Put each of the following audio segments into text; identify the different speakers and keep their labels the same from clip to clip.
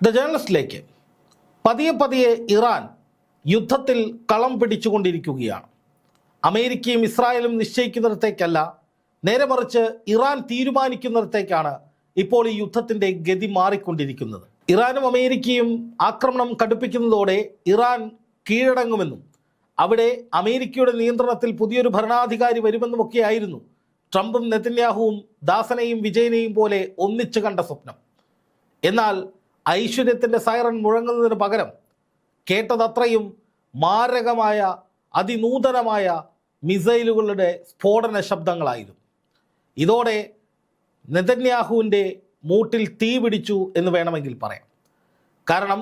Speaker 1: The ജേർണലിസ്റ്റിലേക്ക് പതിയെ പതിയെ Iran യുദ്ധത്തിൽ കളം പിടിച്ചുകൊണ്ടിരിക്കുകയാണ്. അമേരിക്കയും ഇസ്രായേലും നിശ്ചയിക്കുന്നിടത്തേക്കല്ല, നേരെ മറിച്ച് ഇറാൻ തീരുമാനിക്കുന്നിടത്തേക്കാണ് ഇപ്പോൾ ഈ യുദ്ധത്തിൻ്റെ ഗതി മാറിക്കൊണ്ടിരിക്കുന്നത്. ഇറാനും അമേരിക്കയും ആക്രമണം കടുപ്പിക്കുന്നതോടെ ഇറാൻ കീഴടങ്ങുമെന്നും അവിടെ അമേരിക്കയുടെ നിയന്ത്രണത്തിൽ പുതിയൊരു ഭരണാധികാരി വരുമെന്നുമൊക്കെയായിരുന്നു ട്രംപും നെതന്യാഹുവും ദാസനെയും വിജയനെയും പോലെ ഒന്നിച്ചു കണ്ട സ്വപ്നം. എന്നാൽ ഐശ്വര്യത്തിൻ്റെ സൈറൺ മുഴങ്ങുന്നതിന് പകരം കേട്ടതത്രയും മാരകമായ അതിനൂതനമായ മിസൈലുകളുടെ സ്ഫോടന ശബ്ദങ്ങളായിരുന്നു. ഇതോടെ നെതന്യാഹുവിൻ്റെ മൂട്ടിൽ തീ പിടിച്ചു എന്ന് വേണമെങ്കിൽ പറയാം. കാരണം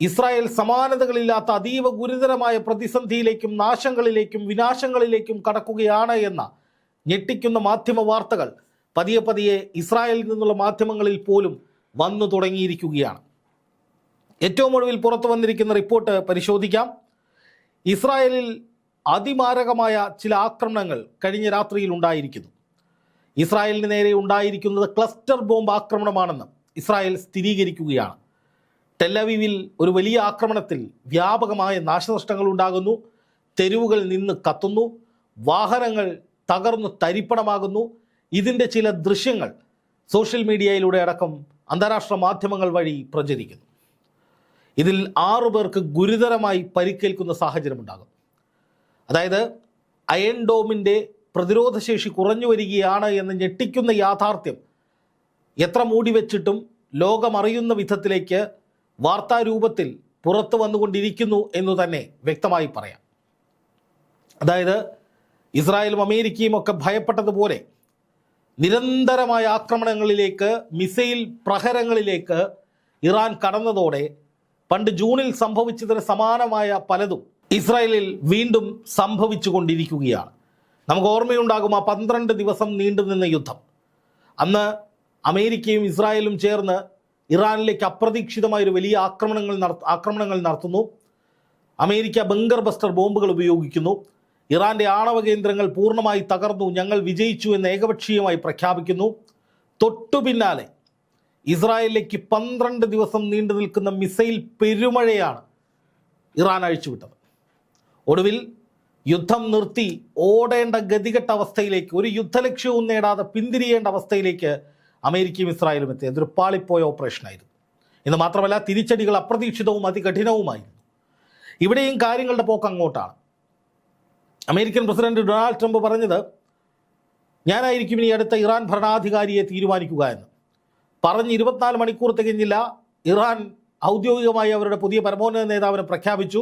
Speaker 1: ഇസ്രായേൽ സമാനതകളില്ലാത്ത അതീവ ഗുരുതരമായ പ്രതിസന്ധിയിലേക്കും നാശങ്ങളിലേക്കും വിനാശങ്ങളിലേക്കും കടക്കുകയാണ് എന്ന ഞെട്ടിക്കുന്ന മാധ്യമ വാർത്തകൾ പതിയെ പതിയെ ഇസ്രായേലിൽ നിന്നുള്ള മാധ്യമങ്ങളിൽ പോലും വന്നു തുടങ്ങിയിരിക്കുകയാണ്. ഏറ്റവും ഒടുവിൽ പുറത്തു വന്നിരിക്കുന്ന റിപ്പോർട്ട് പരിശോധിക്കാം. ഇസ്രായേലിൽ അതിമാരകമായ ചില ആക്രമണങ്ങൾ കഴിഞ്ഞ രാത്രിയിൽ ഉണ്ടായിരിക്കുന്നു. ഇസ്രായേലിന് നേരെ ഉണ്ടായിരിക്കുന്നത് ക്ലസ്റ്റർ ബോംബ് ആക്രമണമാണെന്ന് ഇസ്രായേൽ സ്ഥിരീകരിക്കുകയാണ്. ടെല്ലവീവിൽ ഒരു വലിയ ആക്രമണത്തിൽ വ്യാപകമായ നാശനഷ്ടങ്ങൾ ഉണ്ടാകുന്നു. തെരുവുകൾ നിന്ന് കത്തുന്നു, വാഹനങ്ങൾ തകർന്നു തരിപ്പണമാകുന്നു. ഇതിൻ്റെ ചില ദൃശ്യങ്ങൾ സോഷ്യൽ മീഡിയയിലൂടെ അടക്കം അന്താരാഷ്ട്ര മാധ്യമങ്ങൾ വഴി പ്രചരിക്കുന്നു. ഇതിൽ 6 പേർക്ക് ഗുരുതരമായി പരിക്കേൽക്കുന്ന സാഹചര്യമുണ്ടാകും. അതായത് അയൺ ഡോമിൻ്റെ പ്രതിരോധശേഷി കുറഞ്ഞു വരികയാണ് എന്ന് ഞെട്ടിക്കുന്ന യാഥാർത്ഥ്യം എത്ര മൂടി വെച്ചിട്ടും ലോകമറിയുന്ന വിധത്തിലേക്ക് വാർത്താരൂപത്തിൽ പുറത്തു വന്നുകൊണ്ടിരിക്കുന്നു എന്നു തന്നെ വ്യക്തമായി പറയാം. അതായത് ഇസ്രായേലും അമേരിക്കയും ഒക്കെ ഭയപ്പെട്ടതുപോലെ നിരന്തരമായ ആക്രമണങ്ങളിലേക്ക്, മിസൈൽ പ്രഹരങ്ങളിലേക്ക് ഇറാൻ കടന്നതോടെ പണ്ട് ജൂണിൽ സംഭവിച്ചതിന് സമാനമായ പലതും ഇസ്രായേലിൽ വീണ്ടും സംഭവിച്ചു കൊണ്ടിരിക്കുകയാണ്. നമുക്ക് ഓർമ്മയുണ്ടാകും ആ 12 ദിവസം നീണ്ടുനിന്ന യുദ്ധം. അന്ന് അമേരിക്കയും ഇസ്രായേലും ചേർന്ന് ഇറാനിലേക്ക് അപ്രതീക്ഷിതമായൊരു വലിയ ആക്രമണങ്ങൾ നടത്തുന്നു. അമേരിക്ക ബങ്കർ ബസ്റ്റർ ബോംബുകൾ ഉപയോഗിക്കുന്നു. ഇറാൻ്റെ ആണവ കേന്ദ്രങ്ങൾ പൂർണ്ണമായി തകർന്നു, ഞങ്ങൾ വിജയിച്ചു എന്ന് ഏകപക്ഷീയമായി പ്രഖ്യാപിക്കുന്നു. തൊട്ടു പിന്നാലെ ഇസ്രായേലിലേക്ക് 12 ദിവസം നീണ്ടു നിൽക്കുന്ന മിസൈൽ പെരുമഴയാണ് ഇറാൻ അഴിച്ചുവിട്ടത്. ഒടുവിൽ യുദ്ധം നിർത്തി ഓടേണ്ട ഗതികെട്ട അവസ്ഥയിലേക്ക്, ഒരു യുദ്ധലക്ഷ്യവും നേടാതെ പിന്തിരിയേണ്ട അവസ്ഥയിലേക്ക് അമേരിക്കയും ഇസ്രായേലും എത്തി. അതൊരു പാളിപ്പോയ ഓപ്പറേഷനായിരുന്നു. എന്ന് മാത്രമല്ല, തിരിച്ചടികൾ അപ്രതീക്ഷിതവും അതികഠിനവുമായിരുന്നു. ഇവിടെയും കാര്യങ്ങളുടെ പോക്ക് അങ്ങോട്ടാണ്. അമേരിക്കൻ പ്രസിഡന്റ് ഡൊണാൾഡ് ട്രംപ് പറഞ്ഞത്, ഞാനായിരിക്കും ഇനി അടുത്ത ഇറാൻ ഭരണാധികാരിയെ തീരുമാനിക്കുക എന്ന് പറഞ്ഞ് 24 മണിക്കൂർ തികഞ്ഞില്ല. ഇറാൻ ഔദ്യോഗികമായി അവരുടെ പുതിയ പരമോന്നത നേതാവിനെ പ്രഖ്യാപിച്ചു.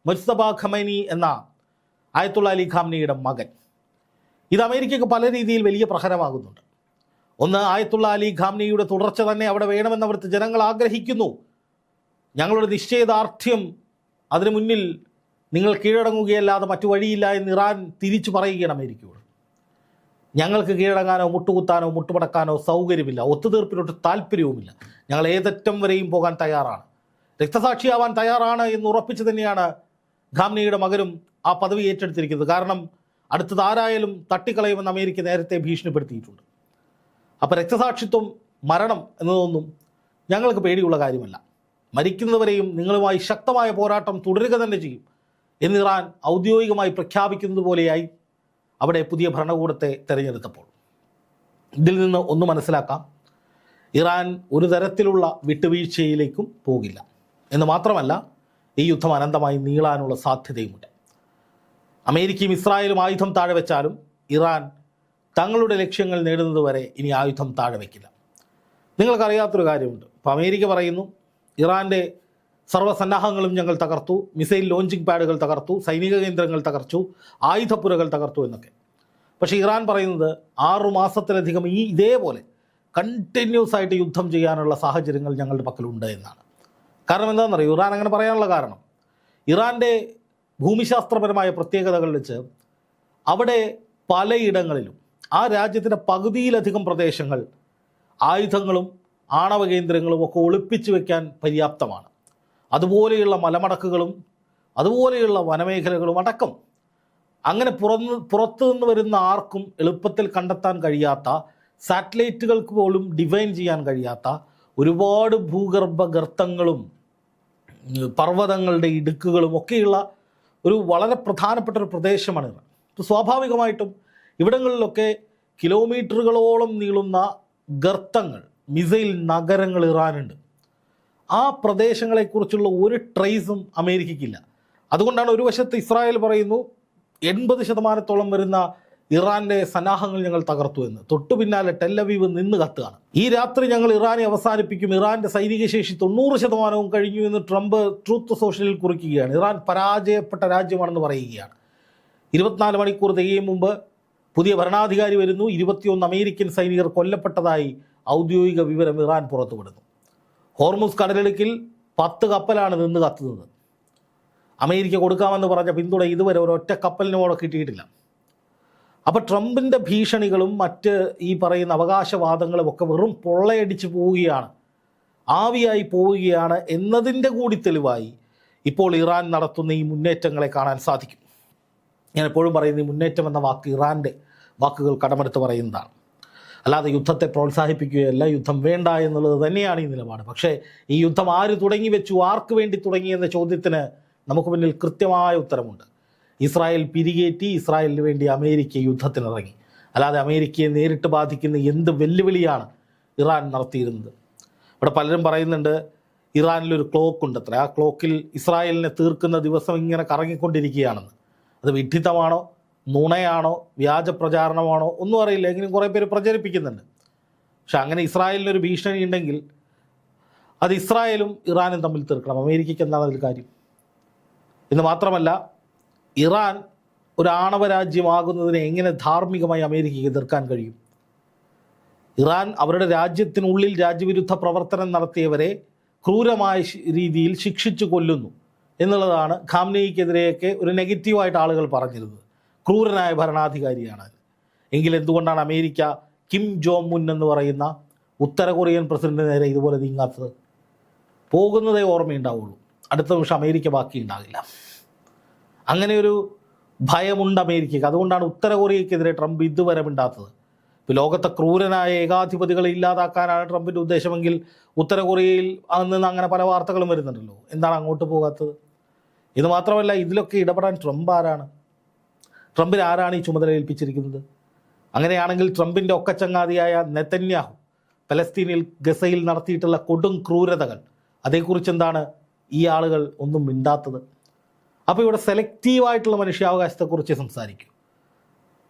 Speaker 1: മുജ്തബ ഖമൈനി എന്ന ആയത്തുള്ള അലി ഖാംനിയുടെ മകൻ. ഇത് അമേരിക്കയ്ക്ക് പല രീതിയിൽ വലിയ പ്രഹരമാകുന്നുണ്ട്. ഒന്ന്, ആയത്തുള്ള അലി ഖാംനിയുടെ തുടർച്ച തന്നെ അവിടെ വേണമെന്ന് അവിടുത്തെ ജനങ്ങൾ ആഗ്രഹിക്കുന്നു. ഞങ്ങളുടെ നിശ്ചയദാർഢ്യം അതിനു മുന്നിൽ നിങ്ങൾ കീഴടങ്ങുകയല്ലാതെ മറ്റു വഴിയില്ല എന്ന് ഇറാൻ തിരിച്ചു പറയുകയാണ് അമേരിക്കയോട്. ഞങ്ങൾക്ക് കീഴടങ്ങാനോ മുട്ടുകുത്താനോ മുട്ടുപടക്കാനോ സൗകര്യമില്ല, ഒത്തുതീർപ്പിനൊട്ട് താല്പര്യവുമില്ല. ഞങ്ങൾ ഏതറ്റം വരെയും പോകാൻ തയ്യാറാണ്, രക്തസാക്ഷിയാവാൻ തയ്യാറാണ് എന്ന് ഉറപ്പിച്ചു തന്നെയാണ് ഖാംനിയുടെ മകനും ആ പദവി ഏറ്റെടുത്തിരിക്കുന്നത്. കാരണം അടുത്തത് ആരായാലും തട്ടിക്കളയുമെന്ന് അമേരിക്ക നേരത്തെ ഭീഷണിപ്പെടുത്തിയിട്ടുണ്ട്. അപ്പോൾ രക്തസാക്ഷിത്വം, മരണം എന്നതൊന്നും ഞങ്ങൾക്ക് പേടിയുള്ള കാര്യമല്ല. മരിക്കുന്നവരെയും നിങ്ങളുമായി ശക്തമായ പോരാട്ടം തുടരുക തന്നെ ചെയ്യും എന്ന് ഇറാൻ ഔദ്യോഗികമായി പ്രഖ്യാപിക്കുന്നത് പോലെയായി അവിടെ പുതിയ ഭരണകൂടത്തെ തിരഞ്ഞെടുത്തപ്പോൾ. ഇതിൽ നിന്ന് ഒന്ന് മനസ്സിലാക്കാം, ഇറാൻ ഒരു തരത്തിലുള്ള വിട്ടുവീഴ്ചയിലേക്കും പോകില്ല എന്ന് മാത്രമല്ല, ഈ യുദ്ധം അനന്തമായി നീളാനുള്ള സാധ്യതയുമുണ്ട്. അമേരിക്കയും ഇസ്രായേലും ആയുധം താഴെ വെച്ചാലും ഇറാൻ തങ്ങളുടെ ലക്ഷ്യങ്ങൾ നേടുന്നതുവരെ ഇനി ആയുധം താഴെ വയ്ക്കില്ല. നിങ്ങൾക്കറിയാത്തൊരു കാര്യമുണ്ട്. ഇപ്പോൾ അമേരിക്ക പറയുന്നു, ഇറാൻ്റെ സർവ്വസന്നാഹങ്ങളും ഞങ്ങൾ തകർത്തു, മിസൈൽ ലോഞ്ചിങ് പാഡുകൾ തകർത്തു, സൈനിക കേന്ദ്രങ്ങൾ തകർത്തു, ആയുധപ്പുരകൾ തകർത്തു എന്നൊക്കെ. പക്ഷേ ഇറാൻ പറയുന്നത് 6 മാസത്തിലധികം ഇതേപോലെ കണ്ടിന്യൂസ് ആയിട്ട് യുദ്ധം ചെയ്യാനുള്ള സാഹചര്യങ്ങൾ ഞങ്ങളുടെ പക്കലുണ്ട് എന്നാണ്. കാരണം എന്താണെന്നറിയോ ഇറാൻ അങ്ങനെ പറയാനുള്ള കാരണം? ഇറാൻ്റെ ഭൂമിശാസ്ത്രപരമായ പ്രത്യേകതകൾ വെച്ച് അവിടെ പലയിടങ്ങളിലും ആ രാജ്യത്തിൻ്റെ പകുതിയിലധികം പ്രദേശങ്ങൾ ആയുധങ്ങളും ആണവ കേന്ദ്രങ്ങളും ഒക്കെ ഒളിപ്പിച്ചു വയ്ക്കാൻ പര്യാപ്തമാണ്. അതുപോലെയുള്ള മലമടക്കുകളും അതുപോലെയുള്ള വനമേഖലകളും അടക്കം അങ്ങനെ പുറത്തു നിന്ന് വരുന്ന ആർക്കും എളുപ്പത്തിൽ കണ്ടെത്താൻ കഴിയാത്ത, സാറ്റലൈറ്റുകൾക്ക് പോലും ഡിവൈൻ ചെയ്യാൻ കഴിയാത്ത ഒരുപാട് ഭൂഗർഭ ഗർത്തങ്ങളും പർവ്വതങ്ങളുടെ ഇടുക്കുകളും ഒക്കെയുള്ള ഒരു വളരെ പ്രധാനപ്പെട്ട ഒരു പ്രദേശമാണ് ഇറാൻ. അപ്പോൾ സ്വാഭാവികമായിട്ടും ഇവിടങ്ങളിലൊക്കെ കിലോമീറ്ററുകളോളം നീളുന്ന ഗർത്തങ്ങൾ, മിസൈൽ നഗരങ്ങൾ ഇറാനുണ്ട്. ആ പ്രദേശങ്ങളെക്കുറിച്ചുള്ള ഒരു ട്രേസും അമേരിക്കയ്ക്കില്ല. അതുകൊണ്ടാണ് ഒരു വശത്ത് ഇസ്രായേൽ പറയുന്നു 80% വരുന്ന ഇറാൻ്റെ സന്നാഹങ്ങൾ ഞങ്ങൾ തകർത്തു എന്ന്. തൊട്ടു പിന്നാലെ ടെല്ലവീവ് നിന്ന് കത്തുകയാണ്. ഈ രാത്രി ഞങ്ങൾ ഇറാനെ അവസാനിപ്പിക്കും, ഇറാൻ്റെ സൈനിക ശേഷി 90% കഴിഞ്ഞു എന്ന് ട്രംപ് ട്രൂത്ത് സോഷ്യലിൽ കുറിക്കുകയാണ്. ഇറാൻ പരാജയപ്പെട്ട രാജ്യമാണെന്ന് പറയുകയാണ്. 24 മണിക്കൂർ തികയും മുമ്പ് പുതിയ ഭരണാധികാരി വരുന്നു. 21 അമേരിക്കൻ സൈനികർ കൊല്ലപ്പെട്ടതായി ഔദ്യോഗിക വിവരം ഇറാൻ പുറത്തുവിടുന്നു. ഹോർമുസ് കടലിടുക്കിൽ 10 കപ്പലാണ് നിന്ന് കത്തുന്നത്. അമേരിക്ക കൊടുക്കാമെന്ന് പറഞ്ഞ പിന്തുണ ഇതുവരെ ഒരൊറ്റ കപ്പലിന് കൂടെ കിട്ടിയിട്ടില്ല. അപ്പോൾ ട്രംപിൻ്റെ ഭീഷണികളും മറ്റ് ഈ പറയുന്ന അവകാശവാദങ്ങളും ഒക്കെ വെറും പൊള്ളയടിച്ച് പോവുകയാണ്, ആവിയായി പോവുകയാണ് എന്നതിൻ്റെ കൂടി തെളിവായി ഇപ്പോൾ ഇറാൻ നടത്തുന്ന ഈ മുന്നേറ്റങ്ങളെ കാണാൻ സാധിക്കും. ഞാൻ എപ്പോഴും പറയുന്ന ഈ മുന്നേറ്റം എന്ന വാക്ക് ഇറാൻ്റെ വാക്കുകൾ കടമെടുത്ത് പറയുന്നതാണ്. അല്ലാതെ യുദ്ധത്തെ പ്രോത്സാഹിപ്പിക്കുകയല്ല, യുദ്ധം വേണ്ട എന്നുള്ളത് തന്നെയാണ് ഈ നിലപാട്. പക്ഷേ ഈ യുദ്ധം ആര് തുടങ്ങി വെച്ചു, ആർക്ക് വേണ്ടി തുടങ്ങി എന്ന ചോദ്യത്തിന് നമുക്ക് മുന്നിൽ കൃത്യമായ ഉത്തരമുണ്ട്. ഇസ്രായേൽ പിരികേറ്റി, ഇസ്രായേലിന് വേണ്ടി അമേരിക്ക യുദ്ധത്തിനിറങ്ങി. അല്ലാതെ അമേരിക്കയെ നേരിട്ട് ബാധിക്കുന്ന എന്ത് വെല്ലുവിളിയാണ് ഇറാൻ നടത്തിയിരുന്നത്? ഇവിടെ പലരും പറയുന്നുണ്ട് ഇറാനിലൊരു ക്ലോക്ക് ഉണ്ടത്രേ, ആ ക്ലോക്കിൽ ഇസ്രായേലിനെ തീർക്കുന്ന ദിവസം ഇങ്ങനെ കറങ്ങിക്കൊണ്ടിരിക്കുകയാണെന്ന്. അത് വിഡ്ഢിത്തമാണോ, നുണയാണോ, വ്യാജ പ്രചാരണമാണോ ഒന്നും അറിയില്ല, എങ്കിലും കുറേ പേര് പ്രചരിപ്പിക്കുന്നുണ്ട്. പക്ഷെ അങ്ങനെ ഇസ്രായേലിനൊരു ഭീഷണി ഉണ്ടെങ്കിൽ അത് ഇസ്രായേലും ഇറാനും തമ്മിൽ തീർക്കണം. അമേരിക്കയ്ക്ക് എന്താണ് അതിൽ കാര്യം? എന്ന് മാത്രമല്ല, ഇറാൻ ഒരു ആണവ രാജ്യമാകുന്നതിനെ എങ്ങനെ ധാർമ്മികമായി അമേരിക്കയ്ക്ക് എതിർക്കാൻ കഴിയും? ഇറാൻ അവരുടെ രാജ്യത്തിനുള്ളിൽ രാജ്യവിരുദ്ധ പ്രവർത്തനം നടത്തിയവരെ ക്രൂരമായ രീതിയിൽ ശിക്ഷിച്ചു കൊല്ലുന്നു എന്നുള്ളതാണ് ഖാംനെയ്ക്കെതിരെയൊക്കെ ഒരു നെഗറ്റീവായിട്ട് ആളുകൾ പറഞ്ഞിരുന്നത്. ക്രൂരനായ ഭരണാധികാരിയാണ്. എങ്കിൽ എന്തുകൊണ്ടാണ് അമേരിക്ക കിം ജോങ് മുൻ എന്ന് പറയുന്ന ഉത്തര കൊറിയൻ പ്രസിഡന്റിന് നേരെ ഇതുപോലെ നീങ്ങാത്തത്? പോകുന്നതേ ഓർമ്മയുണ്ടാവുള്ളൂ, അടുത്ത നിമിഷം അമേരിക്ക ബാക്കിയുണ്ടാകില്ല. അങ്ങനെ ഒരു ഭയമുണ്ട് അമേരിക്കയ്ക്ക്. അതുകൊണ്ടാണ് ഉത്തര കൊറിയയ്ക്കെതിരെ ട്രംപ് ഇതുവരെ മിണ്ടാത്തത്. ഇപ്പോൾ ലോകത്തെ ക്രൂരനായ ഏകാധിപതികളെ ഇല്ലാതാക്കാനാണ് ട്രംപിൻ്റെ ഉദ്ദേശമെങ്കിൽ ഉത്തര കൊറിയയിൽ നിന്ന് അങ്ങനെ പല വാർത്തകളും വരുന്നുണ്ടല്ലോ. എന്താണ് അങ്ങോട്ട് പോകാത്തത്? ഇത് മാത്രമല്ല, ഇതിലൊക്കെ ഇടപെടാൻ ട്രംപ് ആരാണ്? ട്രംപിന് ആരാണ് ഈ ചുമതല ഏൽപ്പിച്ചിരിക്കുന്നത്? അങ്ങനെയാണെങ്കിൽ ട്രംപിൻ്റെ ഒക്കച്ചങ്ങാതിയായ നെതന്യാഹു പലസ്തീനിൽ ഗസയിൽ നടത്തിയിട്ടുള്ള കൊടും ക്രൂരതകൾ, അതേക്കുറിച്ച് എന്താണ് ഈ ആളുകൾ ഒന്നും മിണ്ടാത്തത്? അപ്പോൾ ഇവിടെ സെലക്റ്റീവായിട്ടുള്ള മനുഷ്യാവകാശത്തെക്കുറിച്ച് സംസാരിക്കും.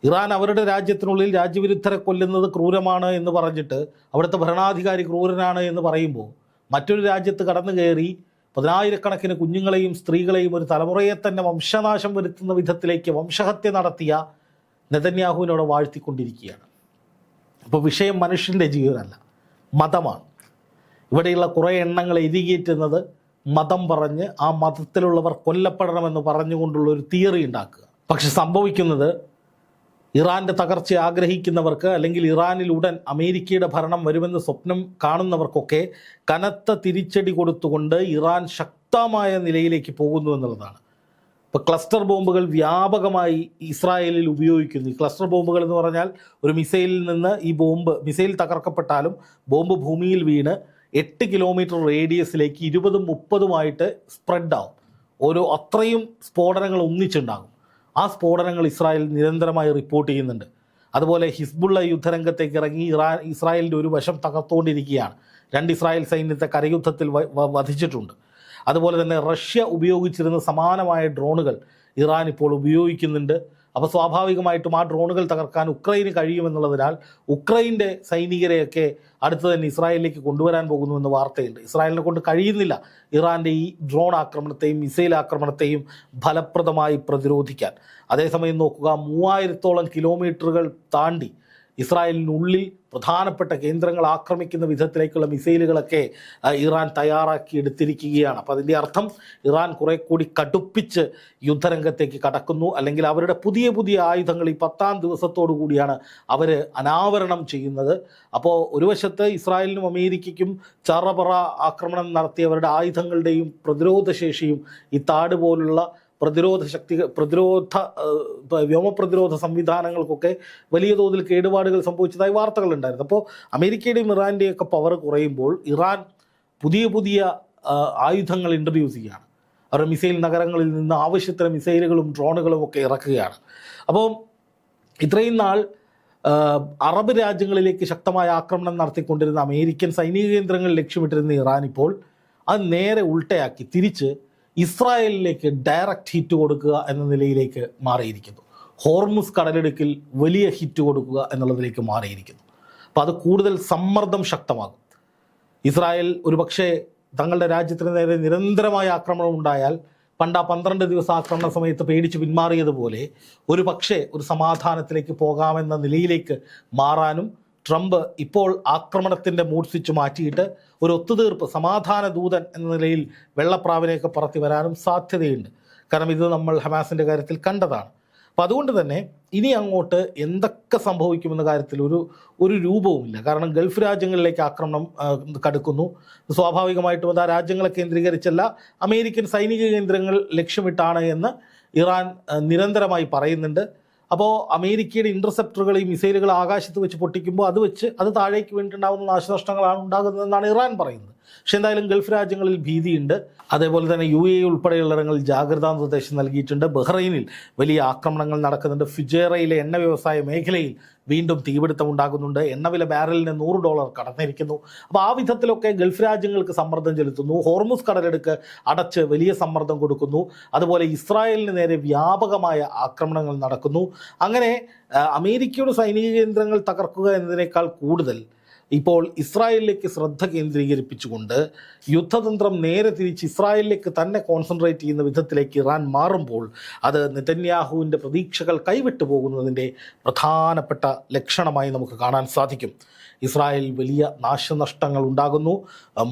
Speaker 1: ഇറാൻ അവരുടെ രാജ്യത്തിനുള്ളിൽ രാജ്യവിരുദ്ധരെ കൊല്ലുന്നത് ക്രൂരമാണ് എന്ന് പറഞ്ഞിട്ട് അവിടുത്തെ ഭരണാധികാരി ക്രൂരനാണ് എന്ന് പറയുമ്പോൾ മറ്റൊരു രാജ്യത്ത് കടന്നു കയറി 10,000-കണക്കിന് കുഞ്ഞുങ്ങളെയും സ്ത്രീകളെയും ഒരു തലമുറയെ തന്നെ വംശനാശം വരുത്തുന്ന വിധത്തിലേക്ക് വംശഹത്യ നടത്തിയ നെതന്യാഹുവിനോട് വാഴ്ത്തിക്കൊണ്ടിരിക്കുകയാണ്. അപ്പോൾ വിഷയം മനുഷ്യൻ്റെ ജീവനല്ല, മതമാണ്. ഇവിടെയുള്ള കുറേ എണ്ണങ്ങൾ എരികേറ്റുന്നത് മതം പറഞ്ഞ് ആ മതത്തിലുള്ളവർ കൊല്ലപ്പെടണമെന്ന് പറഞ്ഞുകൊണ്ടുള്ള ഒരു തിയറി ഉണ്ടാക്കുക. പക്ഷെ സംഭവിക്കുന്നത് ഇറാൻ്റെ തകർച്ച ആഗ്രഹിക്കുന്നവർക്ക്, അല്ലെങ്കിൽ ഇറാനിൽ ഉടൻ അമേരിക്കയുടെ ഭരണം വരുമെന്ന് സ്വപ്നം കാണുന്നവർക്കൊക്കെ കനത്ത തിരിച്ചടി കൊടുത്തുകൊണ്ട് ഇറാൻ ശക്തമായ നിലയിലേക്ക് പോകുന്നു എന്നുള്ളതാണ്. ഇപ്പോൾ ക്ലസ്റ്റർ ബോംബുകൾ വ്യാപകമായി ഇസ്രായേലിൽ ഉപയോഗിക്കുന്നു. ഈ ക്ലസ്റ്റർ ബോംബുകൾ എന്ന് പറഞ്ഞാൽ ഒരു മിസൈലിൽ നിന്ന് ഈ മിസൈൽ തകർക്കപ്പെട്ടാലും ബോംബ് ഭൂമിയിൽ വീണ് 8 കിലോമീറ്റർ റേഡിയസിലേക്ക് 20-30 സ്പ്രെഡ് ആവും. അത്രയും സ്ഫോടനങ്ങൾ ഒന്നിച്ചുണ്ടാകും. ആ സ്ഫോടനങ്ങൾ ഇസ്രായേൽ നിരന്തരമായി റിപ്പോർട്ട് ചെയ്യുന്നുണ്ട്. അതുപോലെ ഹിസ്ബുള്ള യുദ്ധരംഗത്തേക്ക് ഇറങ്ങി ഇസ്രായേലിൻ്റെ ഒരു വശം തകർത്തുകൊണ്ടിരിക്കുകയാണ്. 2 ഇസ്രായേൽ സൈന്യത്തെ കരയുദ്ധത്തിൽ വധിച്ചിട്ടുണ്ട്. അതുപോലെ തന്നെ റഷ്യ ഉപയോഗിച്ചിരുന്ന സമാനമായ ഡ്രോണുകൾ ഇറാൻ ഇപ്പോൾ ഉപയോഗിക്കുന്നുണ്ട്. അപ്പോൾ സ്വാഭാവികമായിട്ടും ആ ഡ്രോണുകൾ തകർക്കാൻ ഉക്രൈന് കഴിയുമെന്നുള്ളതിനാൽ ഉക്രൈൻ്റെ സൈനികരെയൊക്കെ അടുത്ത് തന്നെ ഇസ്രായേലിലേക്ക് കൊണ്ടുവരാൻ പോകുന്നുവെന്ന് വാർത്തയുണ്ട്. ഇസ്രായേലിനെ കൊണ്ട് കഴിയുന്നില്ല ഇറാൻ്റെ ഈ ഡ്രോൺ ആക്രമണത്തെയും മിസൈൽ ആക്രമണത്തെയും ഫലപ്രദമായി പ്രതിരോധിക്കാൻ. അതേസമയം നോക്കുക, 3000-ഓളം കിലോമീറ്ററുകൾ താണ്ടി ഇസ്രായേലിനുള്ളിൽ പ്രധാനപ്പെട്ട കേന്ദ്രങ്ങൾ ആക്രമിക്കുന്ന വിധത്തിലേക്കുള്ള മിസൈലുകളൊക്കെ ഇറാൻ തയ്യാറാക്കി എടുത്തിരിക്കുകയാണ്. അപ്പോൾ അതിൻ്റെ അർത്ഥം ഇറാൻ കുറെ കൂടി കടുപ്പിച്ച് യുദ്ധരംഗത്തേക്ക് കടക്കുന്നു. അല്ലെങ്കിൽ അവരുടെ പുതിയ പുതിയ ആയുധങ്ങൾ ഈ 10-ാം ദിവസത്തോടു കൂടിയാണ് അവർ അനാവരണം ചെയ്യുന്നത്. അപ്പോൾ ഒരു വശത്ത് ഇസ്രായേലിനും അമേരിക്കയ്ക്കും ചറപറ ആക്രമണം നടത്തിയവരുടെ ആയുധങ്ങളുടെയും പ്രതിരോധശേഷിയും ഈ താട് പോലുള്ള വ്യോമപ്രതിരോധ സംവിധാനങ്ങൾക്കൊക്കെ വലിയ തോതിൽ കേടുപാടുകൾ സംഭവിച്ചതായി വാർത്തകളുണ്ടായിരുന്നു. അപ്പോൾ അമേരിക്കയുടെയും ഇറാൻ്റെയും ഒക്കെ പവർ കുറയുമ്പോൾ ഇറാൻ പുതിയ പുതിയ ആയുധങ്ങൾ ഇൻട്രൊഡ്യൂസ് ചെയ്യുകയാണ്. അവരുടെ മിസൈൽ നഗരങ്ങളിൽ നിന്ന് ആവശ്യത്തിന് മിസൈലുകളും ഡ്രോണുകളും ഒക്കെ ഇറക്കുകയാണ്. അപ്പോൾ ഇത്രയും നാൾ അറബ് രാജ്യങ്ങളിലേക്ക് ശക്തമായ ആക്രമണം നടത്തിക്കൊണ്ടിരുന്ന അമേരിക്കൻ സൈനിക കേന്ദ്രങ്ങൾ ലക്ഷ്യമിട്ടിരുന്ന ഇറാൻ ഇപ്പോൾ അത് നേരെ ഉൾട്ടയാക്കി തിരിച്ച് ഇസ്രായേലിലേക്ക് ഡയറക്റ്റ് ഹിറ്റ് കൊടുക്കുക എന്ന നിലയിലേക്ക് മാറിയിരിക്കുന്നു. ഹോർമുസ് കടലിടുക്കിൽ വലിയ ഹിറ്റ് കൊടുക്കുക എന്നുള്ളതിലേക്ക് മാറിയിരിക്കുന്നു. അപ്പോൾ അത് കൂടുതൽ സമ്മർദ്ദം ശക്തമാകും. ഇസ്രായേൽ ഒരുപക്ഷെ തങ്ങളുടെ രാജ്യത്തിന് നേരെ നിരന്തരമായ ആക്രമണം ഉണ്ടായാൽ പണ്ട് ആ 12 ദിവസം ആക്രമണ സമയത്ത് പേടിച്ച് പിന്മാറിയതുപോലെ ഒരു പക്ഷേ ഒരു സമാധാനത്തിലേക്ക് പോകാമെന്ന നിലയിലേക്ക് മാറാനും ട്രംപ് ഇപ്പോൾ ആക്രമണത്തിൻ്റെ മൂഡ് സ്വിച്ച് മാറ്റിയിട്ട് ഒരു ഒത്തുതീർപ്പ് സമാധാന ദൂതൻ എന്ന നിലയിൽ വെള്ളപ്രാവിനെയൊക്കെ പറത്തി വരാനും സാധ്യതയുണ്ട്. കാരണം ഇത് നമ്മൾ ഹമാസിൻ്റെ കാര്യത്തിൽ കണ്ടതാണ്. അപ്പോൾ അതുകൊണ്ട് തന്നെ ഇനി അങ്ങോട്ട് എന്തൊക്കെ സംഭവിക്കുമെന്ന കാര്യത്തിൽ ഒരു രൂപവുമില്ല. കാരണം ഗൾഫ് രാജ്യങ്ങളിലേക്ക് ആക്രമണം കടുക്കുന്നു. സ്വാഭാവികമായിട്ടും അത് ആ രാജ്യങ്ങളെ കേന്ദ്രീകരിച്ചല്ല, അമേരിക്കൻ സൈനിക കേന്ദ്രങ്ങൾ ലക്ഷ്യമിട്ടാണ് എന്ന് ഇറാൻ നിരന്തരമായി പറയുന്നുണ്ട്. അപ്പോൾ അമേരിക്കയുടെ ഇൻ്റർസെപ്റ്ററുകൾ ഈ മിസൈലുകൾ ആകാശത്ത് വെച്ച് പൊട്ടിക്കുമ്പോൾ അത് താഴേക്ക് വേണ്ടിയിട്ടുണ്ടാകുന്ന നാശനഷ്ടങ്ങളാണ് ഉണ്ടാകുന്നതെന്നാണ് ഇറാൻ പറയുന്നത്. പക്ഷെ എന്തായാലും ഗൾഫ് രാജ്യങ്ങളിൽ ഭീതിയുണ്ട്. അതേപോലെ തന്നെ UAE ഉൾപ്പെടെയുള്ളിടങ്ങളിൽ ജാഗ്രതാ നിർദ്ദേശം നൽകിയിട്ടുണ്ട്. ബഹ്റൈനിൽ വലിയ ആക്രമണങ്ങൾ നടക്കുന്നുണ്ട്. ഫുജേറയിലെ എണ്ണ വ്യവസായ മേഖലയിൽ വീണ്ടും തീപിടുത്തം ഉണ്ടാകുന്നുണ്ട്. എണ്ണവില ബാരലിന് $100 കടന്നിരിക്കുന്നു. അപ്പോൾ ആ വിധത്തിലൊക്കെ ഗൾഫ് രാജ്യങ്ങൾക്ക് സമ്മർദ്ദം ചെലുത്തുന്നു. ഹോർമുസ് കടലെടുക്ക് അടച്ച് വലിയ സമ്മർദ്ദം കൊടുക്കുന്നു. അതുപോലെ ഇസ്രായേലിന് നേരെ വ്യാപകമായ ആക്രമണങ്ങൾ നടക്കുന്നു. അങ്ങനെ അമേരിക്കയുടെ സൈനിക കേന്ദ്രങ്ങൾ തകർക്കുക എന്നതിനേക്കാൾ കൂടുതൽ ഇപ്പോൾ ഇസ്രായേലിലേക്ക് ശ്രദ്ധ കേന്ദ്രീകരിപ്പിച്ചുകൊണ്ട് യുദ്ധതന്ത്രം നേരെ തിരിച്ച് ഇസ്രായേലിലേക്ക് തന്നെ കോൺസെൻട്രേറ്റ് ചെയ്യുന്ന വിധത്തിലേക്ക് ഇറാൻ മാറുമ്പോൾ അത് നെതന്യാഹുവിൻ്റെ പ്രതീക്ഷകൾ കൈവിട്ടു പോകുന്നതിൻ്റെ പ്രധാനപ്പെട്ട ലക്ഷണമായി നമുക്ക് കാണാൻ സാധിക്കും. ഇസ്രായേൽ വലിയ നാശനഷ്ടങ്ങൾ ഉണ്ടാകുന്നു.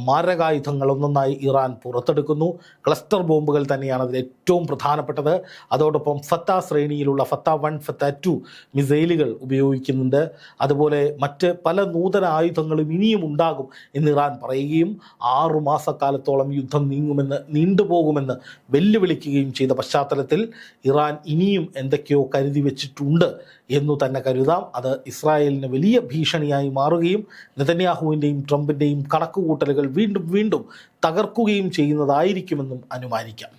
Speaker 1: മാരകായുധങ്ങൾ ഒന്നൊന്നായി ഇറാൻ പുറത്തെടുക്കുന്നു. ക്ലസ്റ്റർ ബോംബുകൾ തന്നെയാണ് അതിൽ ഏറ്റവും പ്രധാനപ്പെട്ടത്. അതോടൊപ്പം ഫത്ത ശ്രേണിയിലുള്ള ഫത്ത 1, ഫത്ത 2 മിസൈലുകൾ ഉപയോഗിക്കുന്നുണ്ട്. അതുപോലെ മറ്റ് പല നൂതന ആയുധങ്ങളും ഇനിയും ഉണ്ടാകും എന്ന് ഇറാൻ പറയുകയും 6 മാസക്കാലത്തോളം യുദ്ധം നീണ്ടുപോകുമെന്ന് വെല്ലുവിളിക്കുകയും ചെയ്ത പശ്ചാത്തലത്തിൽ ഇറാൻ ഇനിയും എന്തൊക്കെയോ കരുതി വെച്ചിട്ടുണ്ട് എന്നു തന്നെ കരുതാം. അത് ഇസ്രായേലിന് വലിയ ഭീഷണിയായി മാറുകയും നെതന്യാഹുവിൻ്റെയും ട്രംപിൻ്റെയും കണക്കുകൂട്ടലുകൾ വീണ്ടും തകർക്കുകയും ചെയ്യുന്നതായിരിക്കുമെന്നും അനുമാനിക്കാം.